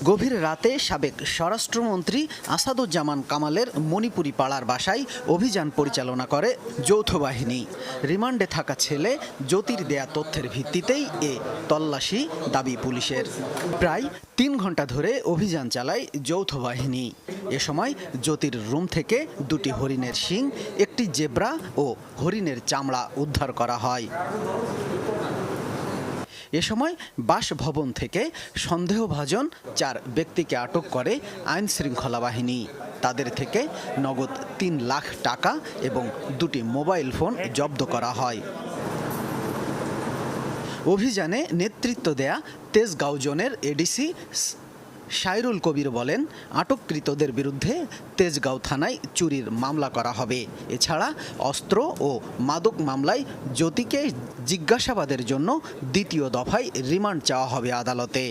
গভীর রাতে সাবেক স্বরাষ্ট্রমন্ত্রী আসাদুজ্জামান কামালের মণিপুরি পাড়ার বাসায় অভিযান পরিচালনা করে যৌথ বাহিনী। রিমান্ডে থাকা ছেলে জ্যোতির দেয়া তথ্যের ভিত্তিতেই এ তল্লাশি দাবি পুলিশের। প্রায় ৩ ঘন্টা ধরে অভিযান চালায় যৌথ বাহিনী। এ সময় জ্যোতির রুম থেকে ২টি হরিণের শিং, একটি জেব্রা ও হরিণের চামড়া উদ্ধার করা হয়। এ সময় বাসভবন থেকে সন্দেহভাজন ৪ ব্যক্তিকে আটক করে আইন শৃঙ্খলা বাহিনী। তাদের থেকে নগদ ৩ লাখ টাকা এবং ২টি মোবাইল ফোন জব্দ করা হয়। অভিযানে নেতৃত্ব দেয়া তেজগাঁও জোনের এডিসি সাইরুল কবির বলেন, আটককৃতদের বিরুদ্ধে তেজগাঁও থানায় চুরির মামলা করা হবে। এছাড়া অস্ত্র ও মাদক মামলায় জ্যোতিকে জিজ্ঞাসাবাদের জন্য ২য় দফায় রিমান্ড চাওয়া হবে আদালতে।